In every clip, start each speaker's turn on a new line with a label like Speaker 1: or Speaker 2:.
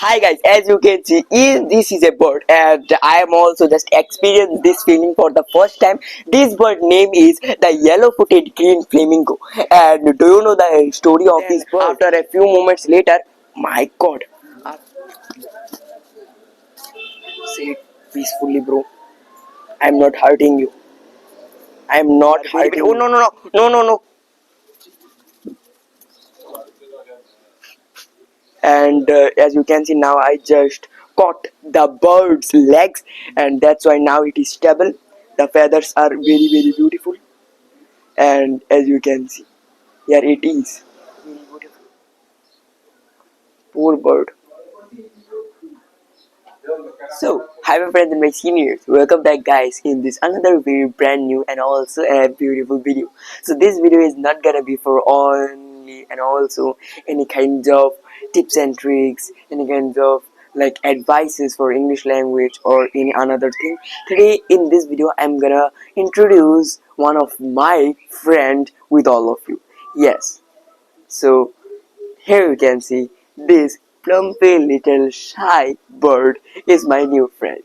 Speaker 1: Hi guys, as you can see, this is a bird and I am also just experienced this feeling for the first time. This bird name is the yellow-footed green flamingo. And do you know the story of this bird? After a few moments later, my god. Say it peacefully, bro. I'm not hurting you. I'm not hurting you. Oh no no no no no no. And as you can see now, I just caught the bird's legs, and that's why now it is stable. The feathers are very beautiful, and as you can see, here it is. Very beautiful. Poor bird. So, hi my friends and my seniors, welcome back guys in this another very brand new and also a beautiful video. So this video is not gonna be for only and also any kinds of tips and tricks, any kinds of like advices for English language or any another thing. Today in this video I'm gonna introduce one of my friend with all of you. Yes, so here you can see this plumpy little shy bird is my new friend.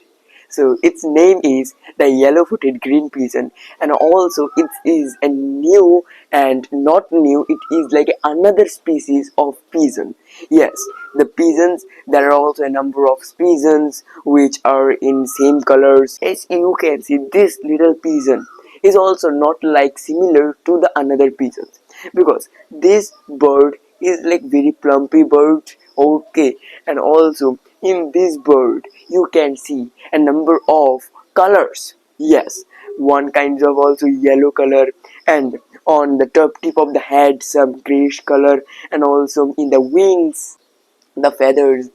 Speaker 1: So its name is the yellow-footed green pigeon, and also it is a new and not new, it is like another species of pigeon. Yes, the pigeons, there are also a number of pigeons which are in same colors. As you can see, this little pigeon is also not like similar to the another pigeons, because this bird is like very plumpy bird. Okay, and also in this bird you can see a number of colors. Yes, one kind of also yellow color, and on the top tip of the head some grayish color, and also in the wings the feathers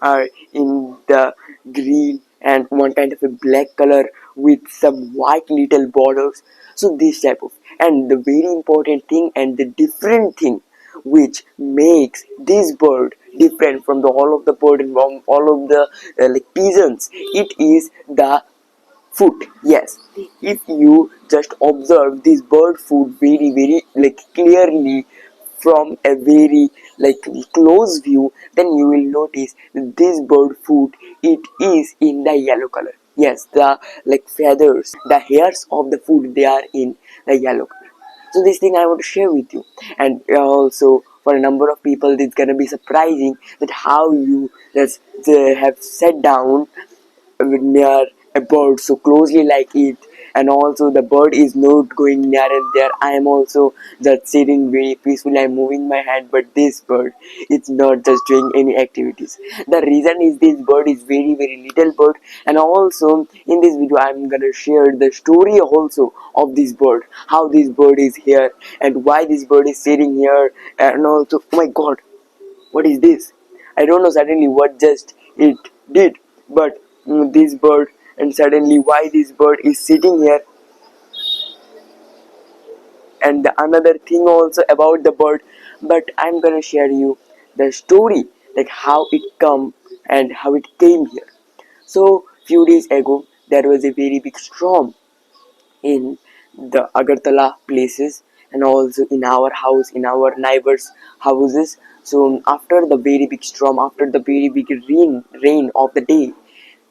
Speaker 1: are in the green and one kind of a black color with some white little borders. So this type of, and the very important thing and the different thing which makes this bird different from the all of the bird and from all of the like pigeons, it is the food. Yes, if you just observe this bird food very like clearly from a very like close view, then you will notice that this bird food, it is in the yellow color. Yes, the like feathers, the hairs of the food, they are in the yellow color. So this thing I want to share with you, and also for a number of people it's gonna be surprising that how you just have sat down near a bird so closely like it, and also the bird is not going near and there. I am also just sitting very peacefully, I'm moving my hand, but this bird, it's not just doing any activities. The reason is this bird is very little bird, and also in this video I'm gonna share the story also of this bird, how this bird is here and why this bird is sitting here. And also, oh my god, what is this? I don't know suddenly what just it did, but this bird, and suddenly why this bird is sitting here. And the another thing also about the bird, but I'm gonna share you the story, like how it come and how it came here. So few days ago there was a very big storm in the Agartala places, and also in our house, in our neighbors' houses. So after the very big storm, after the very big rain of the day,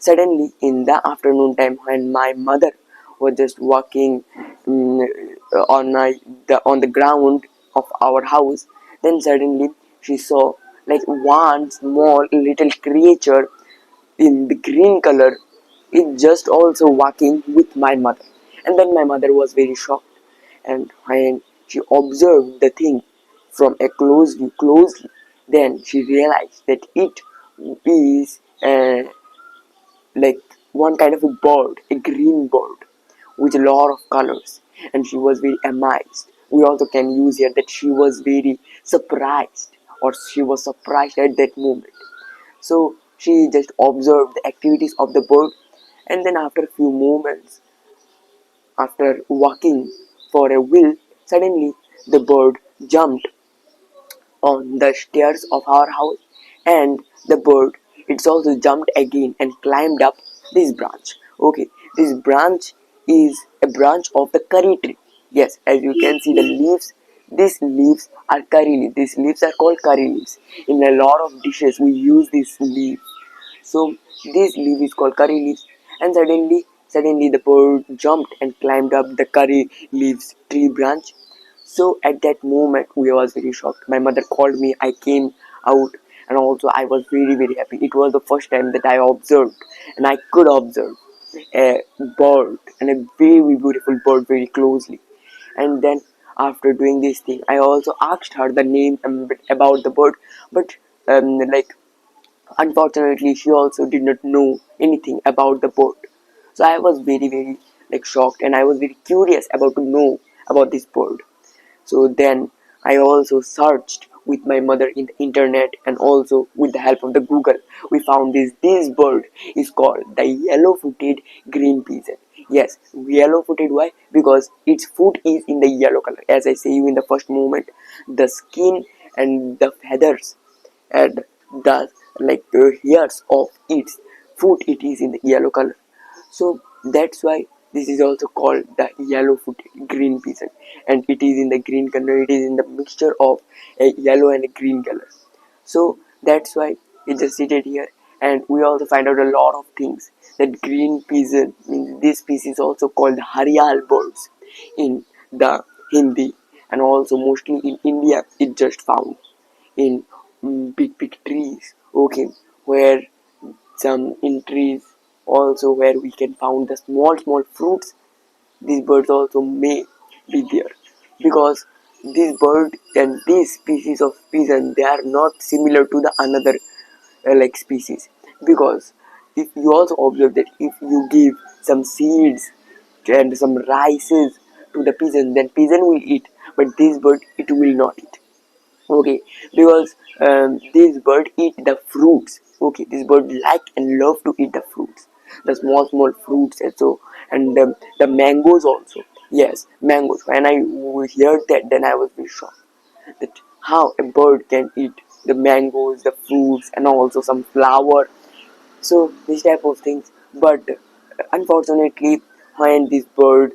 Speaker 1: suddenly in the afternoon time when my mother was just walking mm, on the ground of our house, then suddenly she saw like one small little creature in the green color is just also walking with my mother. And then my mother was very shocked, and when she observed the thing from a close view closely, then she realized that it is like one kind of a bird, a green bird with a lot of colors, and she was very amazed. We also can use here that she was very surprised, or she was surprised at that moment. So she just observed the activities of the bird, and then after a few moments, after walking for a while, suddenly the bird jumped on the stairs of our house, and the bird, it's also jumped again and climbed up this branch. Okay, this branch is a branch of the curry tree. Yes, as you can see, the leaves, these leaves are curry leaves. These leaves are called curry leaves. In a lot of dishes, we use this leaf. So this leaf is called curry leaves, and suddenly the bird jumped and climbed up the curry leaves tree branch. So at that moment, we was very shocked. My mother called me. I came out, and also I was very happy. It was the first time that I observed, and I could observe a bird and a very beautiful bird very closely. And then after doing this thing, I also asked her the name about the bird, but like unfortunately, she also did not know anything about the bird. So I was very like shocked, and I was very curious about to know about this bird. So then I also searched with my mother in the internet, and also with the help of the Google. We found this bird is called the yellow-footed green pigeon. Yes, yellow-footed. Why? Because its foot is in the yellow color. As I say you in the first moment, the skin and the feathers and the hairs of its foot, it is in the yellow color. So that's why this is also called the yellow footed green pigeon, and it is in the green color. It is in the mixture of a yellow and a green color. So that's why it just seated here. And we also find out a lot of things, that green pigeon means this species also called harial birds in the Hindi, and also mostly in India it just found in big trees, okay, where some in trees also where we can found the small fruits. These birds also may be there, because this bird and this species of pigeon, they are not similar to the another like species. Because if you also observe that if you give some seeds and some rices to the pigeon, then pigeon will eat, but this bird it will not eat. Okay, because this bird eat the fruits. Okay, this bird like and love to eat the fruits, the small fruits, and so, and the mangoes also. Yes, mangoes. When I heard that, then I was very shocked that how a bird can eat the mangoes, the fruits, and also some flower. So this type of things. But unfortunately, when this bird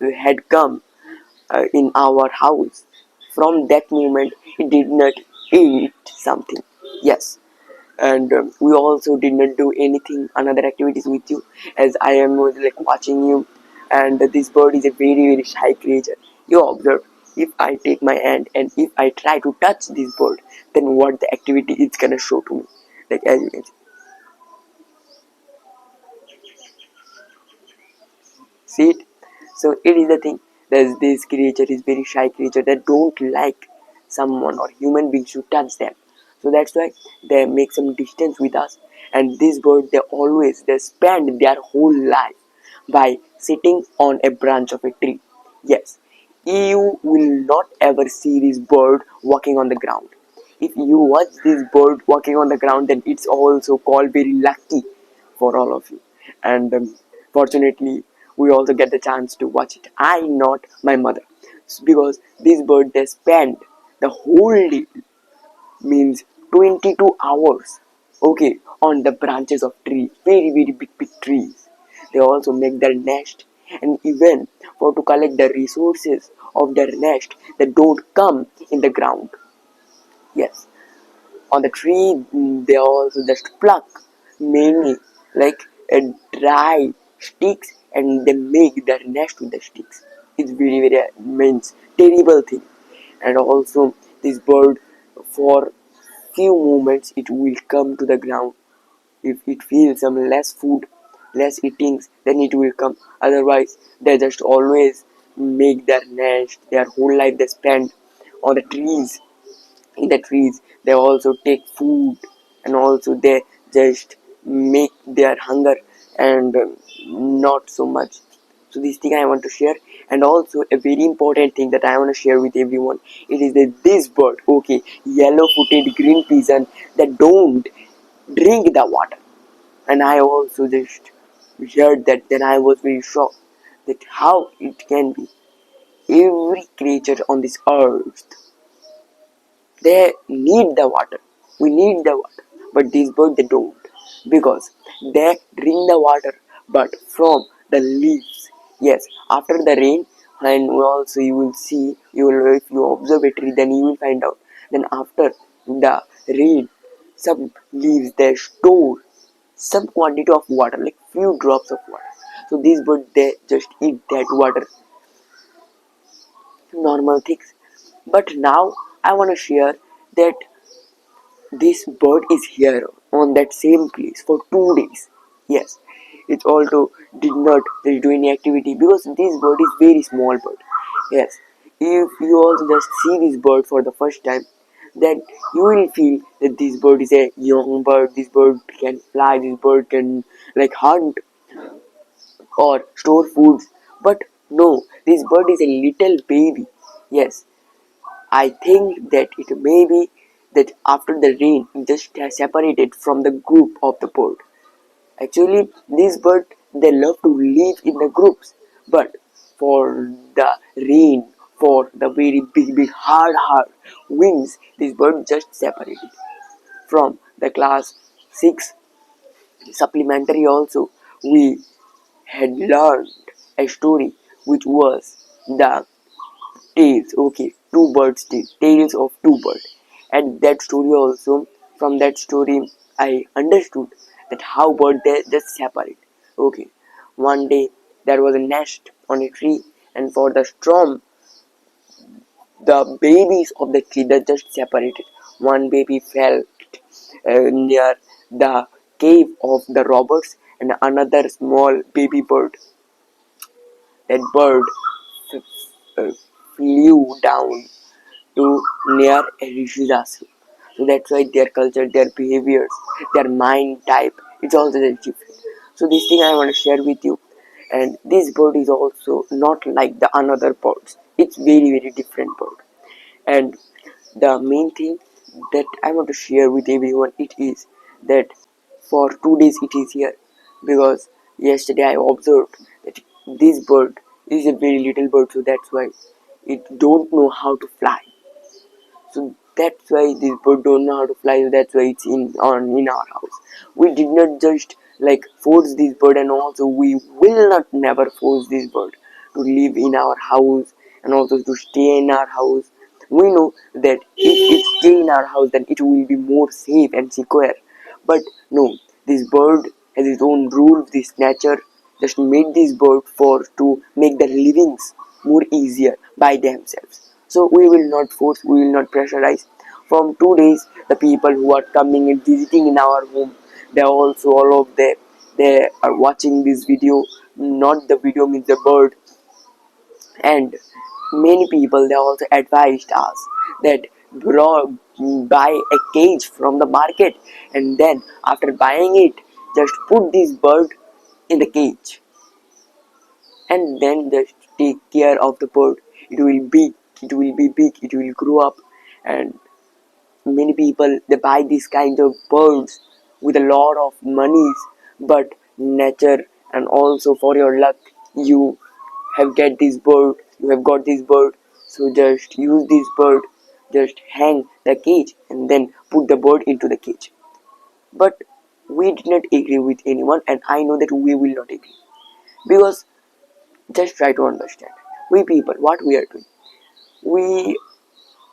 Speaker 1: had come in our house, from that moment he did not eat something. Yes, and we also did not do anything another activities with you, as I am like watching you. And this bird is a very shy creature. You observe, if I take my hand and if I try to touch this bird, then what the activity is gonna show to me, like as you can see it. So it is the thing that this creature is very shy creature that don't like someone or human beings to touch them. So that's why they make some distance with us. And this bird, they spend their whole life by sitting on a branch of a tree. Yes, you will not ever see this bird walking on the ground. If you watch this bird walking on the ground, then it's also called very lucky for all of you. And fortunately, we also get the chance to watch it. I, not my mother, because this bird, they spend the whole day, means 22 hours, okay, on the branches of trees, very big trees. They also make their nest, and even for to collect the resources of their nest, they don't come in the ground. Yes, on the tree, they also just pluck many like dry sticks, and they make their nest with the sticks. It's very means terrible thing. And also this bird, for few moments it will come to the ground. If it feels some less food, less eatings, then it will come. Otherwise they just always make their nest. Their whole life they spend on the trees. In the trees they also take food, and also they just make their hunger, and not so much. So this thing I want to share. And also a very important thing that I want to share with everyone, it is that this bird, okay, yellow footed green pigeon, that don't drink the water. And I also just heard that, then I was very shocked that how it can be. Every creature on this earth, they need the water. We need the water. But these birds, they don't. Because they drink the water, but from the leaves. Yes, after the rain, And also you will see, you will, if you observe a tree, then you will find out, then after the rain, some leaves they store some quantity of water, like few drops of water. So these birds, they just eat that water, normal things. But now I want to share that this bird is here on that same place for 2 days. Yes, it also did not do any activity because this bird is very small bird. Yes, if you also just see this bird for the first time, then you will feel that this bird is a young bird. This bird can fly. This bird can like hunt or store foods. But no, this bird is a little baby. Yes, I think that it may be that after the rain it just has separated from the group of the bird. Actually, these birds, they love to live in the groups, but for the rain, for the very big hard winds, this bird just separated from the class 6 supplementary. Also, we had learned a story which was the tales. Okay, two birds tales of two birds. And that story also, from that story I understood that how birds they just separate. Okay, one day there was a nest on a tree, and for the storm, the babies of the tree they just separated. One baby fell near the cave of the robbers, and another small baby bird, that bird uh, flew down to near a Rishi's ashram. So that's why their culture, their behaviors, their mind type, it's also very different. So this thing I want to share with you. And this bird is also not like the another birds. It's very different bird. And the main thing that I want to share with everyone, it is that for 2 days it is here, because yesterday I observed that this bird is a very little bird, so that's why it don't know how to fly. So that's why this bird don't know how to fly. So that's why it's in our house. We did not just like force this bird, and also we will not never force this bird to live in our house and also to stay in our house. We know that if it stay in our house, then it will be more safe and secure. But no, this bird has its own rules. This nature just made this bird for to make the livings more easier by themselves. So we will not force, we will not pressurize. From 2 days, the people who are coming and visiting in our home, they are also all of them. They are watching this video, not the video means the bird. And many people they also advised us that buy a cage from the market, and then after buying it, just put this bird in the cage, and then just take care of the bird. It will be big, it will grow up. And many people they buy these kind of birds with a lot of monies, but nature and also for your luck, you have got this bird. So just use this bird, just hang the cage and then put the bird into the cage. But we did not agree with anyone, and I know that we will not agree, because just try to understand, we people what we are doing. We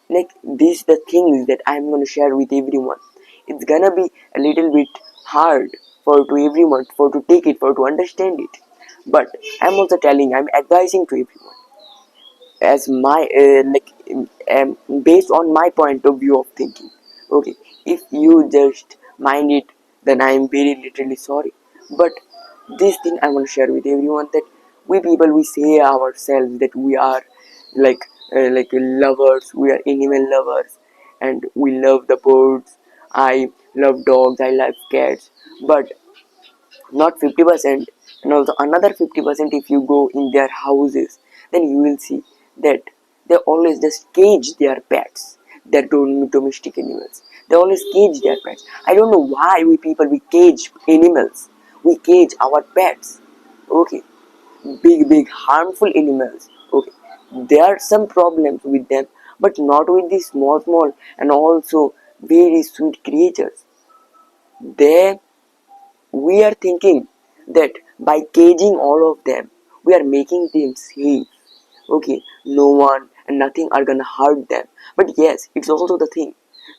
Speaker 1: like these the things that I'm going to share with everyone. It's gonna be a little bit hard for to everyone for to take it, for to understand it. But I'm also telling, I'm advising to everyone as my based on my point of view of thinking. Okay, if you just mind it, then I'm very literally sorry. But this thing I want to share with everyone, that we people we say ourselves that we are like lovers, we are animal lovers, and we love the birds. I love dogs, I love cats, but not 50%. And also another 50%, if you go in their houses, then you will see that they always just cage their pets, their domestic animals. They always cage their pets. I don't know why we people we cage animals, we cage our pets. Okay, big harmful animals. Okay, there are some problems with them, but not with these small and also very sweet creatures. They We are thinking that by caging all of them, we are making them safe. Okay, no one and nothing are gonna hurt them. But yes, it's also the thing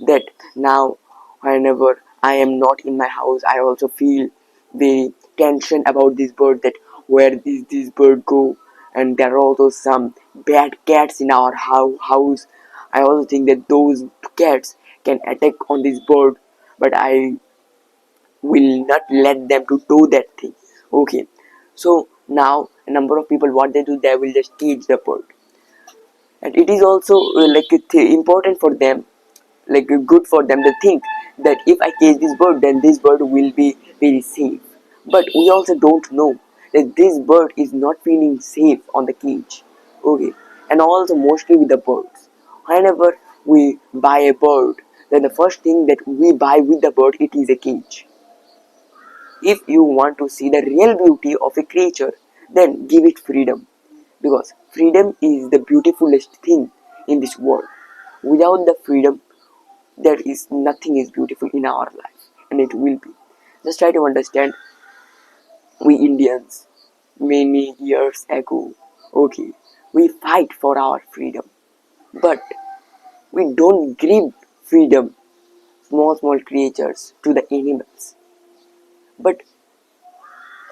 Speaker 1: that now whenever I am not in my house, I also feel very tension about this bird, that where is this bird go. And there are also some bad cats in our house. I also think that those cats can attack on this bird, but I will not let them to do that thing. Okay, so now a number of people, what they do, they will just cage the bird. And it is also important for them, good for them to think that if I cage this bird, then this bird will be very safe. But we also don't know that this bird is not feeling safe on the cage. Okay, and also mostly with the birds, whenever we buy a bird, then the first thing that we buy with the bird, it is a cage. If you want to see the real beauty of a creature, then give it freedom, because freedom is the beautifulest thing in this world. Without the freedom, there is nothing is beautiful in our life, and it will be. Just try to understand, we Indians, many years ago, okay, we fight for our freedom, but we don't give freedom small creatures to the animals. But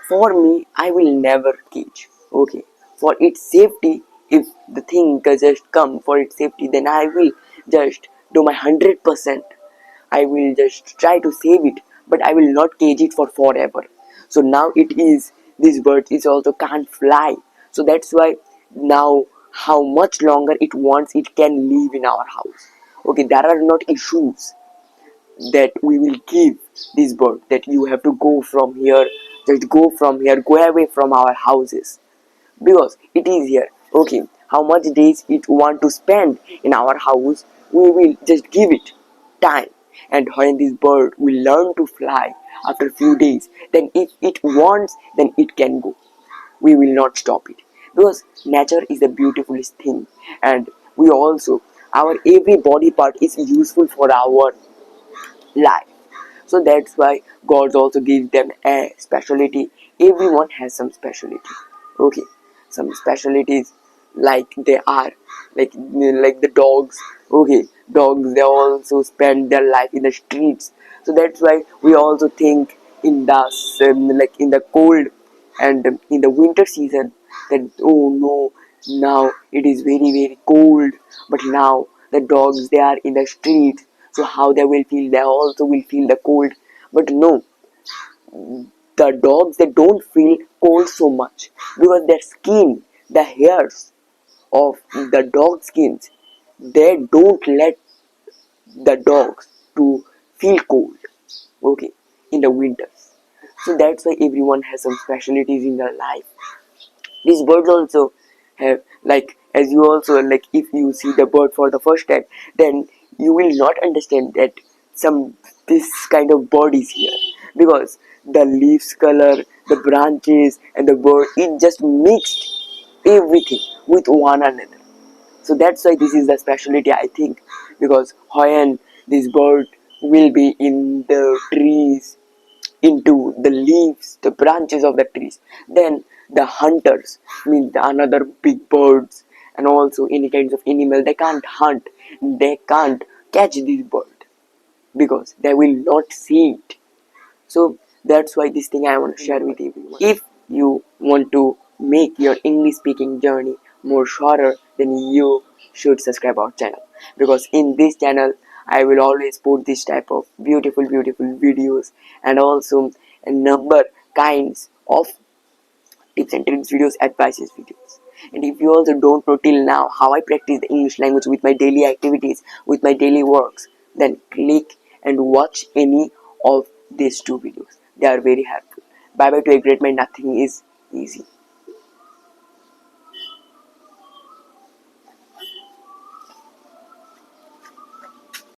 Speaker 1: for me, I will never cage. Okay. For its safety, if the thing can just come for its safety, then I will just do my 100%. I will just try to save it, but I will not cage it for forever. So now it is, this bird is also can't fly. So that's why now how much longer it wants, it can live in our house. Okay, there are not issues that we will give this bird, that you have to go from here, just go from here, go away from our houses, because it is here. Okay, how much days it want to spend in our house, we will just give it time. And when this bird will learn to fly after few days, then if it wants, then it can go. We will not stop it, because nature is the beautifulest thing. And we also, our every body part is useful for our life. So that's why God also gives them a specialty. Everyone has some specialty. Okay, some specialties, like they are like the dogs. Okay, dogs, they also spend their life in the streets. So that's why we also think in the in the cold and in the winter season, that oh no, now it is very cold, but now the dogs, they are in the street, so how they will feel, they also will feel the cold. But no, the dogs, they don't feel cold so much, because their skin, the hairs of the dog skins, they don't let the dogs to feel cold. Okay, in the winters. So that's why everyone has some specialties in their life. These birds also have, like, as you also, like, if you see the bird for the first time, then you will not understand that some this kind of bird is here, because the leaves color, the branches, and the bird, it just mixed everything with one another. So that's why this is the specialty, I think, because when this bird will be in the trees, into the leaves, the branches of the trees, then the hunters, means the another big birds and also any kinds of animal, they can't hunt, they can't catch this bird, because they will not see it. So that's why this thing I want to share with everyone. If you want to make your English speaking journey more shorter, then you should subscribe our channel, because in this channel I will always put this type of beautiful videos, and also a number kinds of tips and tricks videos, advices videos. And if you also don't know till now how I practice the English language with my daily activities, with my daily works, then click and watch any of these two videos. They are very helpful. Bye bye to a great mind. Nothing is easy.